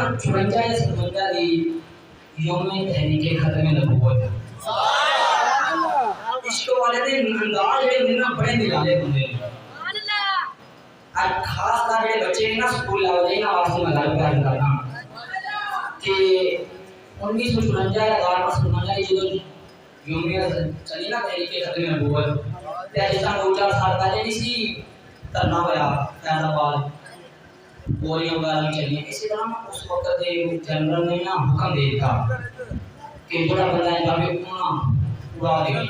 सन 54 या 57 दी यौम तहरीक खत्म नबूवत इश्क वाले दे अंदाज जेडे ना बड़े निराले होंदे ने। आज खास कर जेडे बच्चे ना स्कूल लाओ ना वास्ते मैं गल कर करना कि 1954 या 1857 जो यौम चली ना तहरीक खत्म नबूवत ते अज तक 2-4 साल पहले नहीं सी धरना होया फैसलाबाद गोलियां वगैरह चली। इसी तरह उस वक्त के जनरल ने ना हुक्म दे दिया कि बड़ा बंदा है जाके उड़ा देगा।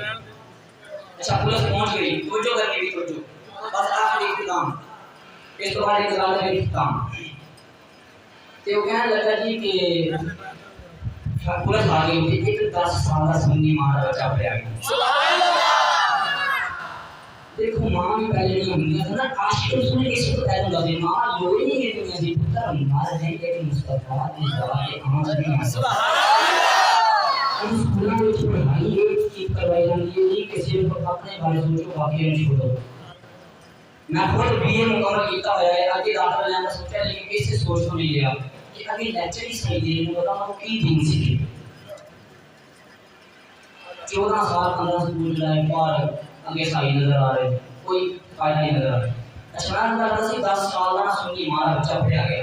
अच्छा पुलिस पहुंच गई तवज्जो करनी भी तवज्जो बस आखिरी इख्तिताम इस तो बाद एक गल है इख्तिताम ते वो कहने लगा जी कि पुलिस आ गई थी एक 10 साल का सुन्नी मां का बच्चा पड़े आ गया। देखो मां भी पहले नहीं होंगी है ना आशिक उसने इस को पहले लगे मां लोई नहीं है दुनिया की पुत्र मार है कि मुस्तफा की दवा के आंच नहीं सुभान अल्लाह। इस पूरा जो पढ़ाई एक चीज करवाई जाती है कि सिर्फ अपने बारे सोचो बाकी नहीं छोड़ो। मैं खुद बीए मुकम्मल किया हुआ है आगे दाखिला लेना सोचा लेकिन कैसे सोच को नहीं लिया कि अभी लेक्चर ही सही दे मैं बताऊं वो की दिन सीखे 14 साल 15 स्कूल जाए पर आगे सही नजर आ रहे कोई फायदा नहीं नजर आ रहा। अच्छा मैं कहता सी 10 साल का सुन्नी मां बच्चा पढ़िया गया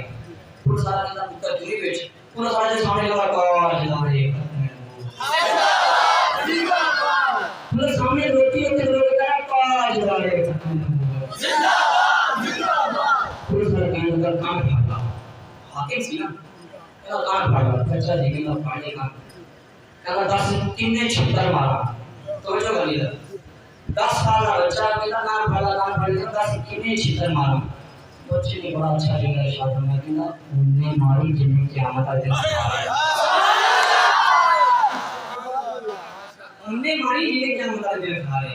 पूरा सारा कितना पुत्र दूरी बेच पूरा सारे के सामने लगा कार जिंदाबाद पूरे सामने रोटी होते लोग कह कार जिंदाबाद पूरे सारे के अंदर कान फाड़ा हाकिम सी ना कहना कान फाड़ा बच्चा जी कहना फाड़े का कहना 10 कितने छितर मारा तो जो गली 10 साल का बच्चा कितना कान फाड़ा 10 कितने छितर मारा बच्चे ने बड़ा अच्छा जगह इशारा में कहना उन्हें मारी जिन्हें क़यामत आ जाए उन्हें मारी जिन्हें क़यामत आ जाए खा रहे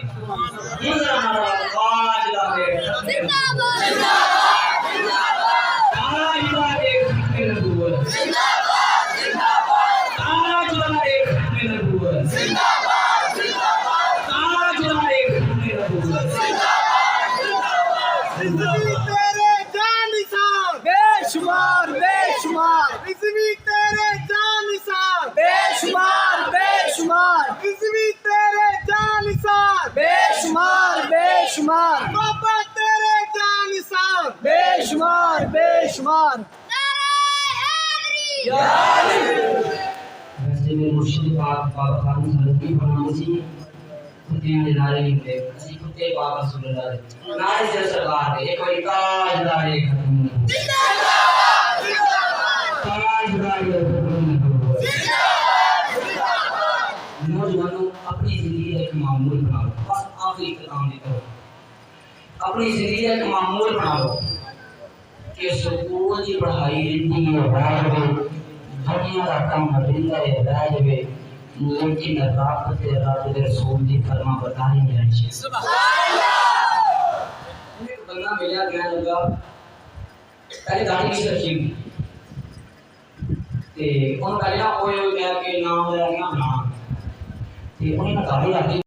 ये जरा मारा आवाज ला दे जिंदाबाद जिंदाबाद जिंदाबाद आज ला दे खत्म नबूवत जिंदाबाद जिंदाबाद आज ला दे खत्म नबूवत जिंदाबाद जिंदाबाद आज ला दे खत्म नबूवत जिंदाबाद जिंदाबाद जिंदाबाद बेशुमार बेशुमार इसवी तेरे जान निसार बेशुमार बेशुमार इसवी तेरे जान निसार बेशुमार बेशुमार बाबा तेरे जान निसार बेशुमार बेशुमार नारे हैदरी या वैसे मेरे मुर्शिद पाक बाबा खान सलफी फरमाते सी कुत्ते दे नारे नहीं थे असि कुत्ते पाक रसूलुल्लाह दे नारे से सरकार दे एक बारी ताजदार खत्म जिंदाबाद नौजवानों अपनी जिंदगी का एक मामूल बनाओ बस आखिरी कलाम लिखो अपनी जिंदगी का एक मामूल बनाओ कि स्कूल की पढ़ाई रहती है रह जाए दुनिया का काम हटिंदा है रह जाए लेकिन रब दे रसूल की फरमा बरदारी नहीं रहनी सुभान अल्लाह। एक बंदा मिला कहने लगा पहले दाढ़ी किस रखी हुई ते उन पहले ना कोई क्या के नाम ले गया ना ते उन्हें दाढ़ी रखी